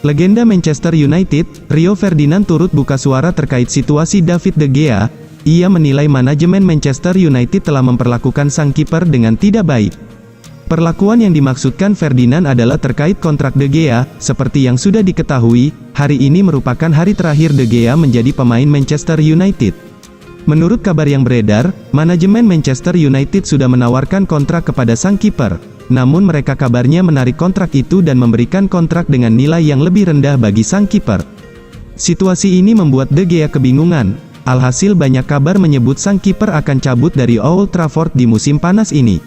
Legenda Manchester United, Rio Ferdinand turut buka suara terkait situasi David De Gea. Ia menilai manajemen Manchester United telah memperlakukan sang kiper dengan tidak baik. Perlakuan yang dimaksudkan Ferdinand adalah terkait kontrak De Gea. Seperti yang sudah diketahui, hari ini merupakan hari terakhir De Gea menjadi pemain Manchester United. Menurut kabar yang beredar, manajemen Manchester United sudah menawarkan kontrak kepada sang kiper. Namun mereka kabarnya menarik kontrak itu dan memberikan kontrak dengan nilai yang lebih rendah bagi sang kiper. Situasi ini membuat De Gea kebingungan. Alhasil banyak kabar menyebut sang kiper akan cabut dari Old Trafford di musim panas ini.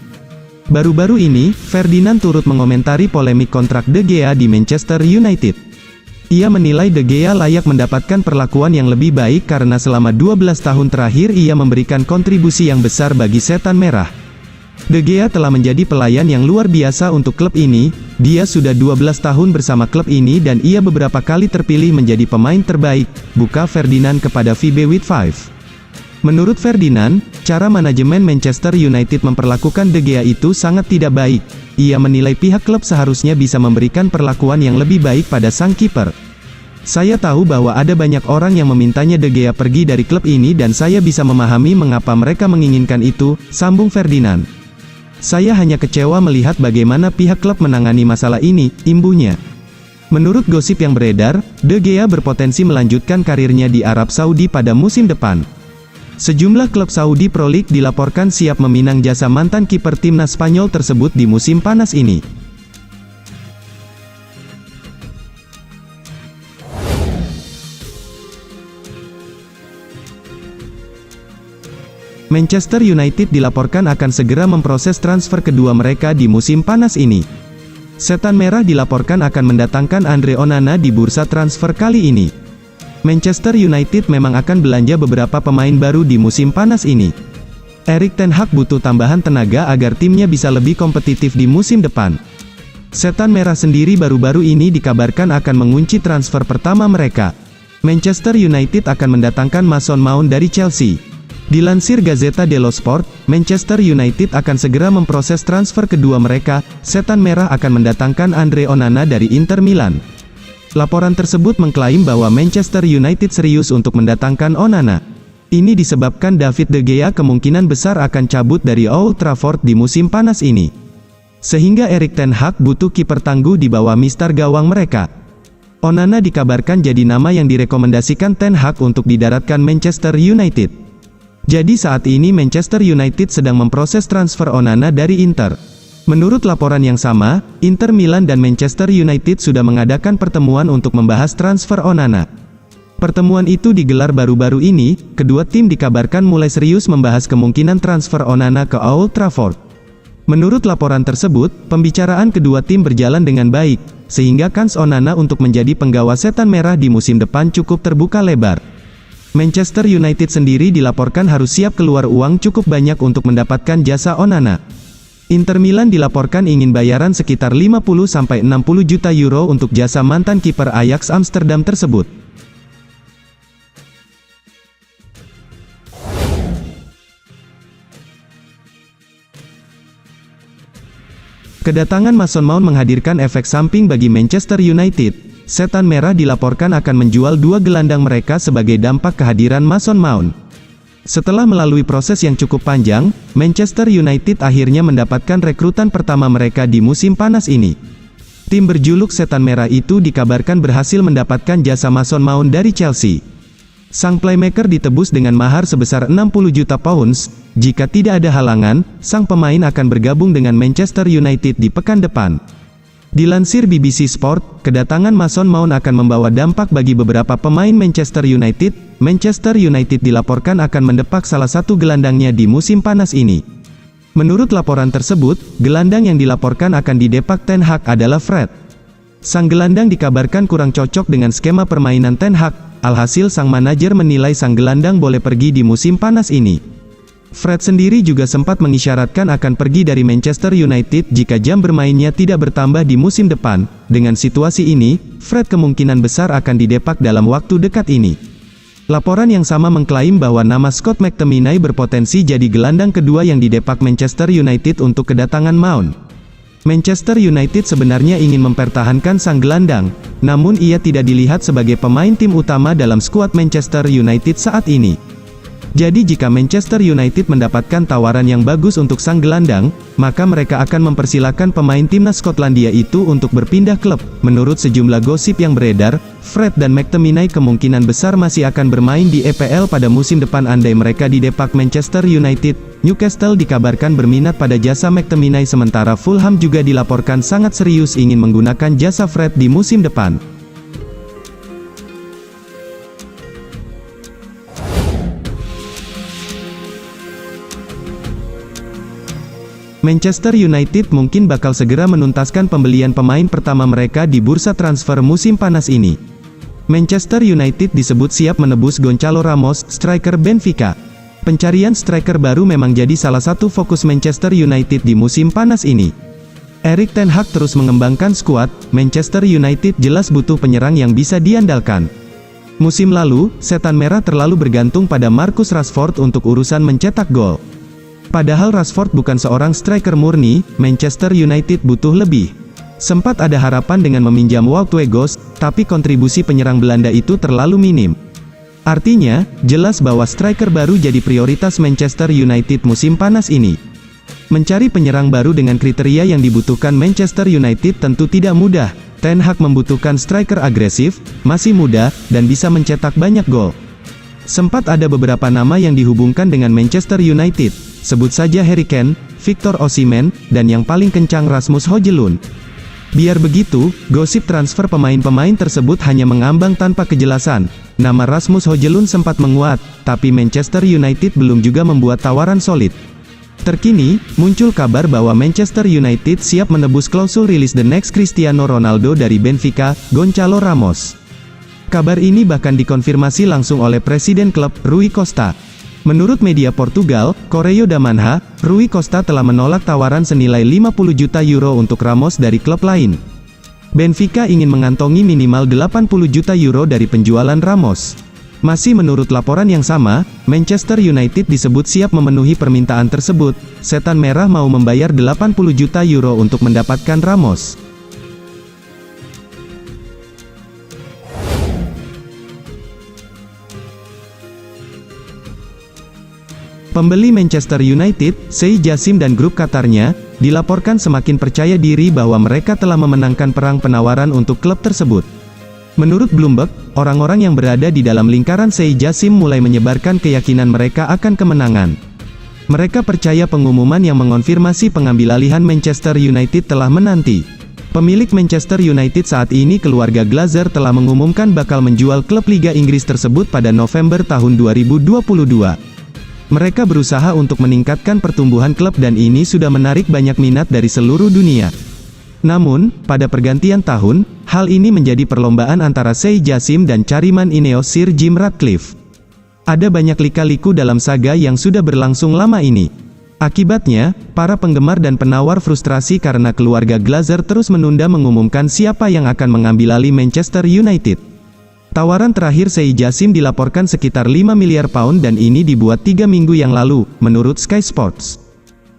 Baru-baru ini, Ferdinand turut mengomentari polemik kontrak De Gea di Manchester United. Ia menilai De Gea layak mendapatkan perlakuan yang lebih baik karena selama 12 tahun terakhir ia memberikan kontribusi yang besar bagi Setan Merah. De Gea telah menjadi pelayan yang luar biasa untuk klub ini. Dia sudah 12 tahun bersama klub ini dan ia beberapa kali terpilih menjadi pemain terbaik, buka Ferdinand kepada VB5. Menurut Ferdinand, cara manajemen Manchester United memperlakukan De Gea itu sangat tidak baik. Ia menilai pihak klub seharusnya bisa memberikan perlakuan yang lebih baik pada sang kiper. Saya tahu bahwa ada banyak orang yang memintanya De Gea pergi dari klub ini dan saya bisa memahami mengapa mereka menginginkan itu, sambung Ferdinand. Saya hanya kecewa melihat bagaimana pihak klub menangani masalah ini, imbuhnya. Menurut gosip yang beredar, De Gea berpotensi melanjutkan karirnya di Arab Saudi pada musim depan. Sejumlah klub Saudi Pro League dilaporkan siap meminang jasa mantan kiper timnas Spanyol tersebut di musim panas ini. Manchester United dilaporkan akan segera memproses transfer kedua mereka di musim panas ini. Setan Merah dilaporkan akan mendatangkan Andre Onana di bursa transfer kali ini. Manchester United memang akan belanja beberapa pemain baru di musim panas ini. Erik ten Hag butuh tambahan tenaga agar timnya bisa lebih kompetitif di musim depan. Setan Merah sendiri baru-baru ini dikabarkan akan mengunci transfer pertama mereka. Manchester United akan mendatangkan Mason Mount dari Chelsea. Dilansir Gazzetta dello Sport, Manchester United akan segera memproses transfer kedua mereka. Setan Merah akan mendatangkan Andre Onana dari Inter Milan. Laporan tersebut mengklaim bahwa Manchester United serius untuk mendatangkan Onana. Ini disebabkan David De Gea kemungkinan besar akan cabut dari Old Trafford di musim panas ini. Sehingga Erik ten Hag butuh kiper tangguh di bawah mistar gawang mereka. Onana dikabarkan jadi nama yang direkomendasikan ten Hag untuk didaratkan Manchester United. Jadi saat ini Manchester United sedang memproses transfer Onana dari Inter. Menurut laporan yang sama, Inter Milan dan Manchester United sudah mengadakan pertemuan untuk membahas transfer Onana. Pertemuan itu digelar baru-baru ini. Kedua tim dikabarkan mulai serius membahas kemungkinan transfer Onana ke Old Trafford. Menurut laporan tersebut, pembicaraan kedua tim berjalan dengan baik, sehingga kans Onana untuk menjadi penggawa Setan Merah di musim depan cukup terbuka lebar. Manchester United sendiri dilaporkan harus siap keluar uang cukup banyak untuk mendapatkan jasa Onana. Inter Milan dilaporkan ingin bayaran sekitar 50-60 juta euro untuk jasa mantan kiper Ajax Amsterdam tersebut. Kedatangan Mason Mount menghadirkan efek samping bagi Manchester United. Setan Merah dilaporkan akan menjual dua gelandang mereka sebagai dampak kehadiran Mason Mount. Setelah melalui proses yang cukup panjang, Manchester United akhirnya mendapatkan rekrutan pertama mereka di musim panas ini. Tim berjuluk Setan Merah itu dikabarkan berhasil mendapatkan jasa Mason Mount dari Chelsea. Sang playmaker ditebus dengan mahar sebesar 60 juta pounds. Jika tidak ada halangan, sang pemain akan bergabung dengan Manchester United di pekan depan. Dilansir BBC Sport, kedatangan Mason Mount akan membawa dampak bagi beberapa pemain Manchester United. Manchester United dilaporkan akan mendepak salah satu gelandangnya di musim panas ini. Menurut laporan tersebut, gelandang yang dilaporkan akan didepak ten Hag adalah Fred. Sang gelandang dikabarkan kurang cocok dengan skema permainan ten Hag. Alhasil sang manajer menilai sang gelandang boleh pergi di musim panas ini. Fred sendiri juga sempat mengisyaratkan akan pergi dari Manchester United jika jam bermainnya tidak bertambah di musim depan. Dengan situasi ini, Fred kemungkinan besar akan didepak dalam waktu dekat ini. Laporan yang sama mengklaim bahwa nama Scott McTominay berpotensi jadi gelandang kedua yang didepak Manchester United untuk kedatangan Mount. Manchester United sebenarnya ingin mempertahankan sang gelandang, namun ia tidak dilihat sebagai pemain tim utama dalam skuad Manchester United saat ini. Jadi jika Manchester United mendapatkan tawaran yang bagus untuk sang gelandang, maka mereka akan mempersilahkan pemain timnas Skotlandia itu untuk berpindah klub. Menurut sejumlah gosip yang beredar, Fred dan McTominay kemungkinan besar masih akan bermain di EPL pada musim depan andai mereka didepak Manchester United. Newcastle dikabarkan berminat pada jasa McTominay sementara Fulham juga dilaporkan sangat serius ingin menggunakan jasa Fred di musim depan. Manchester United mungkin bakal segera menuntaskan pembelian pemain pertama mereka di bursa transfer musim panas ini. Manchester United disebut siap menebus Gonçalo Ramos, striker Benfica. Pencarian striker baru memang jadi salah satu fokus Manchester United di musim panas ini. Erik ten Hag terus mengembangkan skuad, Manchester United jelas butuh penyerang yang bisa diandalkan. Musim lalu, setan merah terlalu bergantung pada Marcus Rashford untuk urusan mencetak gol. Padahal Rashford bukan seorang striker murni, Manchester United butuh lebih. Sempat ada harapan dengan meminjam Wout Weghorst, tapi kontribusi penyerang Belanda itu terlalu minim. Artinya, jelas bahwa striker baru jadi prioritas Manchester United musim panas ini. Mencari penyerang baru dengan kriteria yang dibutuhkan Manchester United tentu tidak mudah. Ten Hag membutuhkan striker agresif, masih muda, dan bisa mencetak banyak gol. Sempat ada beberapa nama yang dihubungkan dengan Manchester United. Sebut saja Harry Kane, Victor Osimhen, dan yang paling kencang Rasmus Højlund. Biar begitu, gosip transfer pemain-pemain tersebut hanya mengambang tanpa kejelasan. Nama Rasmus Højlund sempat menguat, tapi Manchester United belum juga membuat tawaran solid. Terkini, muncul kabar bahwa Manchester United siap menebus klausul rilis the next Cristiano Ronaldo dari Benfica, Gonçalo Ramos. Kabar ini bahkan dikonfirmasi langsung oleh presiden klub, Rui Costa. Menurut media Portugal, Correio da Manha, Rui Costa telah menolak tawaran senilai 50 juta euro untuk Ramos dari klub lain. Benfica ingin mengantongi minimal 80 juta euro dari penjualan Ramos. Masih menurut laporan yang sama, Manchester United disebut siap memenuhi permintaan tersebut. Setan merah mau membayar 80 juta euro untuk mendapatkan Ramos. Pembeli Manchester United, Sheikh Jassim dan grup Qatarnya, dilaporkan semakin percaya diri bahwa mereka telah memenangkan perang penawaran untuk klub tersebut. Menurut Bloomberg, orang-orang yang berada di dalam lingkaran Sheikh Jassim mulai menyebarkan keyakinan mereka akan kemenangan. Mereka percaya pengumuman yang mengonfirmasi pengambilalihan Manchester United telah menanti. Pemilik Manchester United saat ini keluarga Glazer telah mengumumkan bakal menjual klub Liga Inggris tersebut pada November tahun 2022. Mereka berusaha untuk meningkatkan pertumbuhan klub dan ini sudah menarik banyak minat dari seluruh dunia. Namun, pada pergantian tahun, hal ini menjadi perlombaan antara Sheikh Jassim dan Cariman Ineos Sir Jim Ratcliffe. Ada banyak lika-liku dalam saga yang sudah berlangsung lama ini. Akibatnya, para penggemar dan penawar frustrasi karena keluarga Glazer terus menunda mengumumkan siapa yang akan mengambil alih Manchester United. Tawaran terakhir Sheikh Jassim dilaporkan sekitar 5 miliar pound dan ini dibuat 3 minggu yang lalu, menurut Sky Sports.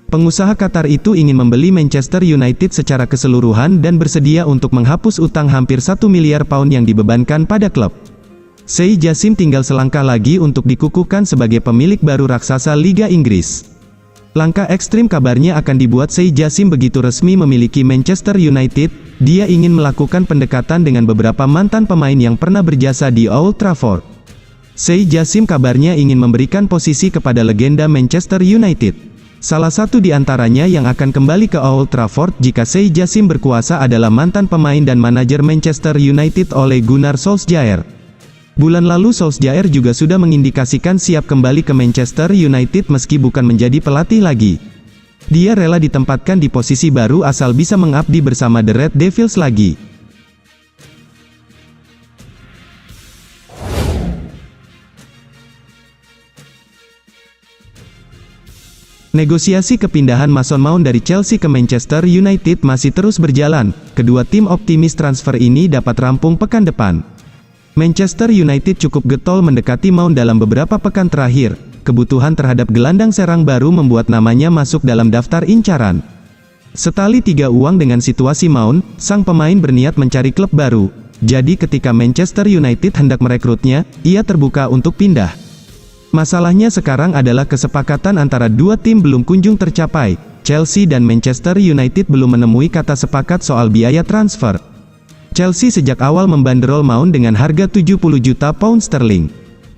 Pengusaha Qatar itu ingin membeli Manchester United secara keseluruhan dan bersedia untuk menghapus utang hampir 1 miliar pound yang dibebankan pada klub. Sheikh Jassim tinggal selangkah lagi untuk dikukuhkan sebagai pemilik baru raksasa Liga Inggris. Langkah ekstrim kabarnya akan dibuat Sheikh Jassim begitu resmi memiliki Manchester United. Dia ingin melakukan pendekatan dengan beberapa mantan pemain yang pernah berjasa di Old Trafford. Sheikh Jassim kabarnya ingin memberikan posisi kepada legenda Manchester United. Salah satu di antaranya yang akan kembali ke Old Trafford jika Sheikh Jassim berkuasa adalah mantan pemain dan manajer Manchester United Ole Gunnar Solskjaer. Bulan lalu Solskjaer juga sudah mengindikasikan siap kembali ke Manchester United meski bukan menjadi pelatih lagi. Dia rela ditempatkan di posisi baru asal bisa mengabdi bersama The Red Devils lagi. Negosiasi kepindahan Mason Mount dari Chelsea ke Manchester United masih terus berjalan. Kedua tim optimis transfer ini dapat rampung pekan depan. Manchester United cukup getol mendekati Mount dalam beberapa pekan terakhir. Kebutuhan terhadap gelandang serang baru membuat namanya masuk dalam daftar incaran. Setali tiga uang dengan situasi Mount, sang pemain berniat mencari klub baru. Jadi ketika Manchester United hendak merekrutnya, ia terbuka untuk pindah. Masalahnya sekarang adalah kesepakatan antara dua tim belum kunjung tercapai. Chelsea dan Manchester United belum menemui kata sepakat soal biaya transfer. Chelsea sejak awal membanderol Mount dengan harga 70 juta pound sterling.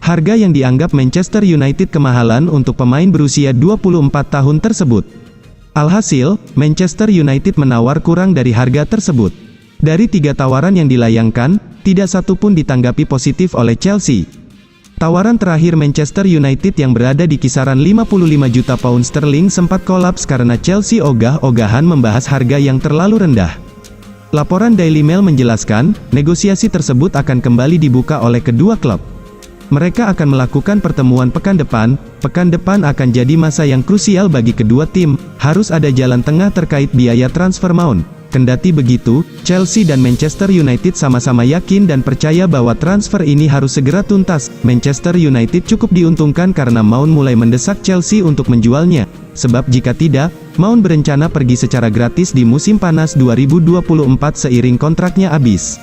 Harga yang dianggap Manchester United kemahalan untuk pemain berusia 24 tahun tersebut. Alhasil, Manchester United menawar kurang dari harga tersebut. Dari tiga tawaran yang dilayangkan, tidak satu pun ditanggapi positif oleh Chelsea. Tawaran terakhir Manchester United yang berada di kisaran 55 juta pound sterling sempat kolaps karena Chelsea ogah-ogahan membahas harga yang terlalu rendah. Laporan Daily Mail menjelaskan, negosiasi tersebut akan kembali dibuka oleh kedua klub. Mereka akan melakukan pertemuan pekan depan akan jadi masa yang krusial bagi kedua tim, harus ada jalan tengah terkait biaya transfer Mount. Kendati begitu, Chelsea dan Manchester United sama-sama yakin dan percaya bahwa transfer ini harus segera tuntas. Manchester United cukup diuntungkan karena Mount mulai mendesak Chelsea untuk menjualnya. Sebab jika tidak, Mount berencana pergi secara gratis di musim panas 2024 seiring kontraknya habis.